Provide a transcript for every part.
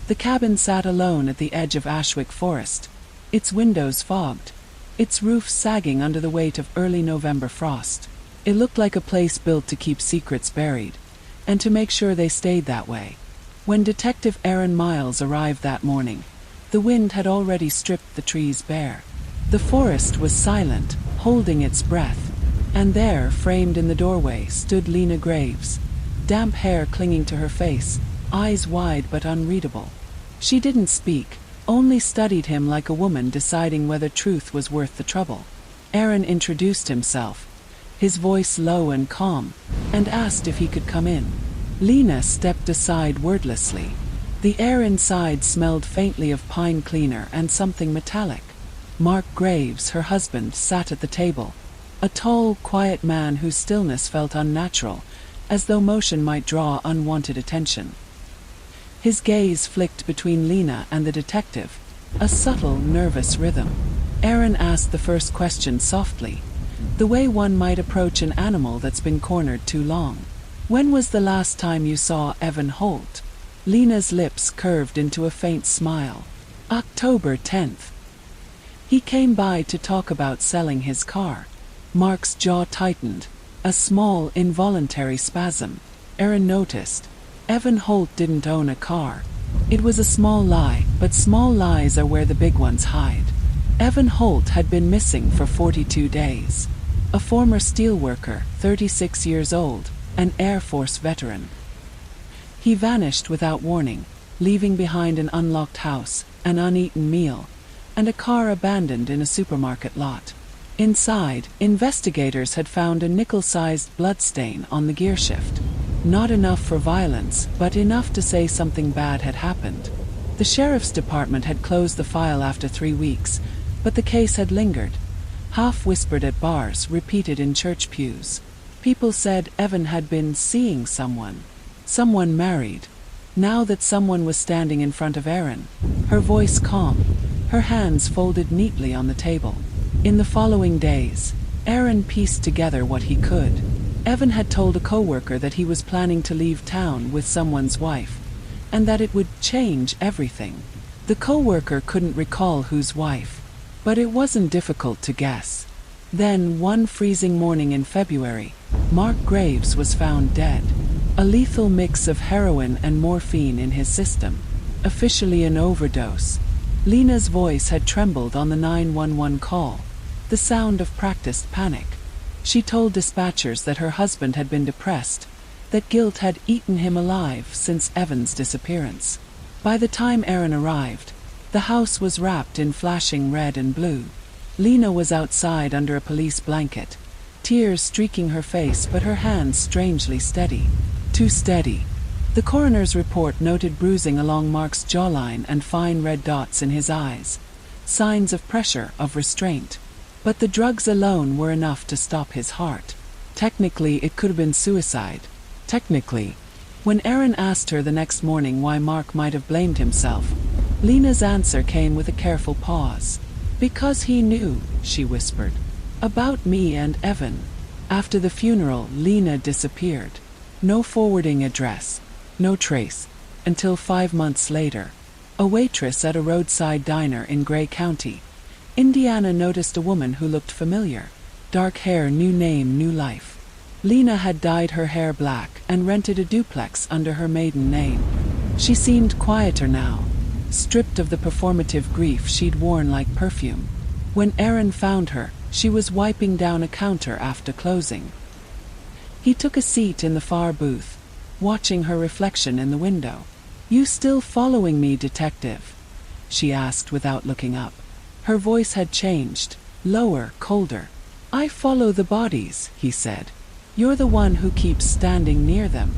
The cabin sat alone at the edge of Ashwick Forest, its windows fogged, its roof sagging under the weight of early November frost. It looked like a place built to keep secrets buried, and to make sure they stayed that way. When Detective Aaron Miles arrived that morning, the wind had already stripped the trees bare. The forest was silent, holding its breath, and there, framed in the doorway, stood Lena Graves, damp hair clinging to her face, eyes wide but unreadable. She didn't speak, only studied him like a woman deciding whether truth was worth the trouble. Aaron introduced himself, his voice low and calm, and asked if he could come in. Lena stepped aside wordlessly. The air inside smelled faintly of pine cleaner and something metallic. Mark Graves, her husband, sat at the table, a tall, quiet man whose stillness felt unnatural, as though motion might draw unwanted attention. His gaze flicked between Lena and the detective, a subtle, nervous rhythm. Aaron asked the first question softly, the way one might approach an animal that's been cornered too long. "When was the last time you saw Evan Holt?" Lena's lips curved into a faint smile. "October 10th. He came by to talk about selling his car." Mark's jaw tightened, a small, involuntary spasm. Aaron noticed. Evan Holt didn't own a car. It was a small lie, but small lies are where the big ones hide. Evan Holt had been missing for 42 days. A former steelworker, 36 years old, an Air Force veteran. He vanished without warning, leaving behind an unlocked house, an uneaten meal, and a car abandoned in a supermarket lot. Inside, investigators had found a nickel-sized bloodstain on the gearshift. Not enough for violence, but enough to say something bad had happened. The sheriff's department had closed the file after 3 weeks, but the case had lingered, half whispered at bars, repeated in church pews. People said Evan had been seeing someone married. Now that someone was standing in front of Aaron, her voice calm, her hands folded neatly on the table. In the following days, Aaron pieced together what he could. Evan had told a coworker that he was planning to leave town with someone's wife, and that it would change everything. The coworker couldn't recall whose wife, but it wasn't difficult to guess. Then, one freezing morning in February, Mark Graves was found dead. A lethal mix of heroin and morphine in his system. Officially an overdose. Lena's voice had trembled on the 911 call, the sound of practiced panic. She told dispatchers that her husband had been depressed, that guilt had eaten him alive since Evan's disappearance. By the time Aaron arrived, the house was wrapped in flashing red and blue. Lena was outside under a police blanket, tears streaking her face but her hands strangely steady. Too steady. The coroner's report noted bruising along Mark's jawline and fine red dots in his eyes, signs of pressure, of restraint. But the drugs alone were enough to stop his heart. Technically, it could have been suicide. Technically. When Aaron asked her the next morning why Mark might have blamed himself, Lena's answer came with a careful pause. "Because he knew," she whispered, "about me and Evan." After the funeral, Lena disappeared. No forwarding address, no trace, until 5 months later. A waitress at a roadside diner in Gray County, Indiana, noticed a woman who looked familiar. Dark hair, new name, new life. Lena had dyed her hair black and rented a duplex under her maiden name. She seemed quieter now, stripped of the performative grief she'd worn like perfume. When Aaron found her, she was wiping down a counter after closing. He took a seat in the far booth, watching her reflection in the window. "You still following me, detective?" she asked without looking up. Her voice had changed, lower, colder. "I follow the bodies," he said. "You're the one who keeps standing near them."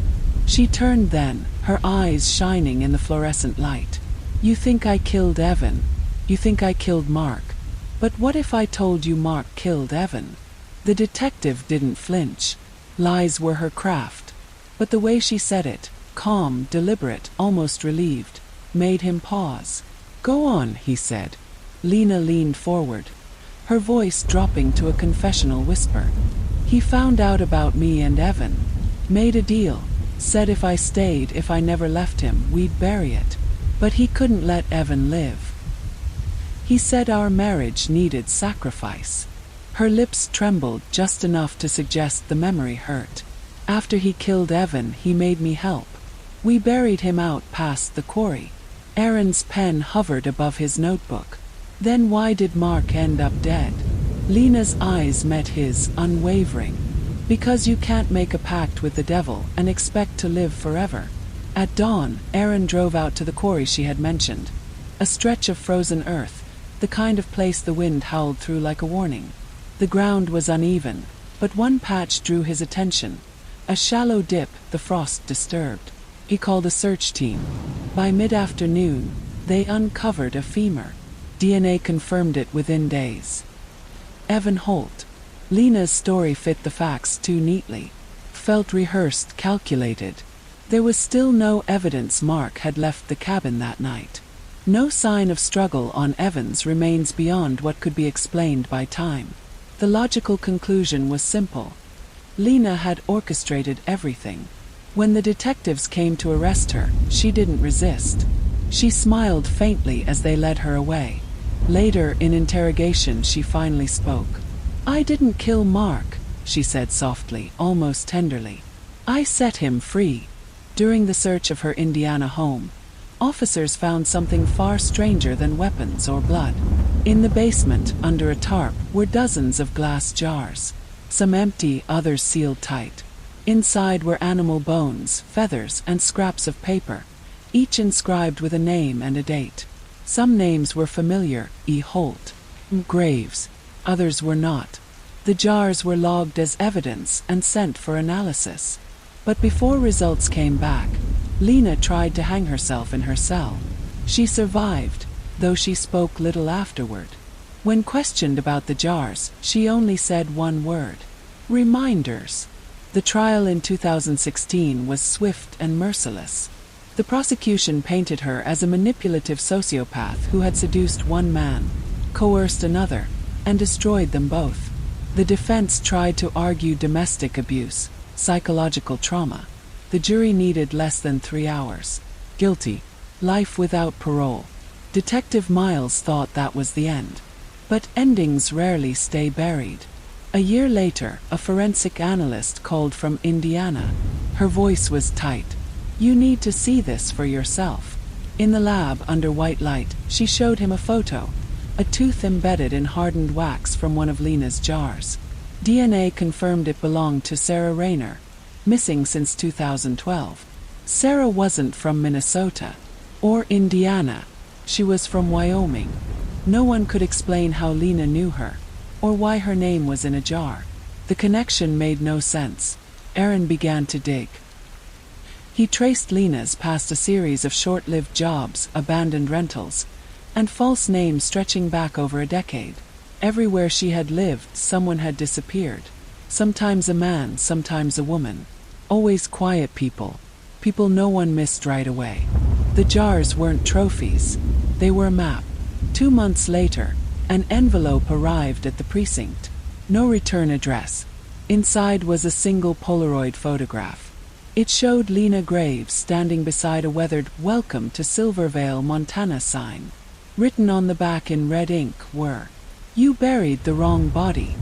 She turned then, her eyes shining in the fluorescent light. "You think I killed Evan? You think I killed Mark? But what if I told you Mark killed Evan?" The detective didn't flinch. Lies were her craft. But the way she said it, calm, deliberate, almost relieved, made him pause. "Go on," he said. Lena leaned forward, her voice dropping to a confessional whisper. "He found out about me and Evan, made a deal, said if I stayed, if I never left him, we'd bury it. But he couldn't let Evan live. He said our marriage needed sacrifice. Her lips trembled just enough to suggest the memory hurt. After he killed Evan, he made me help. We buried him out past the quarry. Aaron's pen hovered above his notebook. Then why did Mark end up dead? Lena's eyes met his, unwavering. Because you can't make a pact with the devil and expect to live forever. At dawn, Aaron drove out to the quarry she had mentioned. A stretch of frozen earth, the kind of place the wind howled through like a warning. The ground was uneven, but one patch drew his attention. A shallow dip the frost disturbed. He called a search team. By mid-afternoon, they uncovered a femur. DNA confirmed it within days. Evan Holt. Lena's story fit the facts too neatly. Felt rehearsed, calculated. There was still no evidence Mark had left the cabin that night. No sign of struggle on Evan's remains beyond what could be explained by time. The logical conclusion was simple. Lena had orchestrated everything. When the detectives came to arrest her, she didn't resist. She smiled faintly as they led her away. Later, in interrogation, she finally spoke. "I didn't kill Mark," she said softly, almost tenderly. "I set him free." During the search of her Indiana home, officers found something far stranger than weapons or blood. In the basement, under a tarp, were dozens of glass jars. Some empty, others sealed tight. Inside were animal bones, feathers, and scraps of paper, each inscribed with a name and a date. Some names were familiar, E. Holt, Graves. Others were not. The jars were logged as evidence and sent for analysis. But before results came back, Lena tried to hang herself in her cell. She survived, though she spoke little afterward. When questioned about the jars, she only said one word: reminders. The trial in 2016 was swift and merciless. The prosecution painted her as a manipulative sociopath who had seduced one man, coerced another, and destroyed them both. The defense tried to argue domestic abuse, psychological trauma. The jury needed less than 3 hours. Guilty. Life without parole. Detective Miles thought that was the end. But endings rarely stay buried. A year later, a forensic analyst called from Indiana. Her voice was tight. "You need to see this for yourself." In the lab, under white light, she showed him a photo. A tooth embedded in hardened wax from one of Lena's jars. DNA confirmed it belonged to Sarah Rayner, missing since 2012. Sarah wasn't from Minnesota or Indiana. She was from Wyoming. No one could explain how Lena knew her, or why her name was in a jar. The connection made no sense. Aaron began to dig. He traced Lena's past a series of short-lived jobs, abandoned rentals, and false names stretching back over a decade. Everywhere she had lived, someone had disappeared. Sometimes a man, sometimes a woman. Always quiet people. People no one missed right away. The jars weren't trophies. They were a map. 2 months later, an envelope arrived at the precinct. No return address. Inside was a single Polaroid photograph. It showed Lena Graves standing beside a weathered "Welcome to Silvervale, Montana" sign. Written on the back in red ink were, "You buried the wrong body.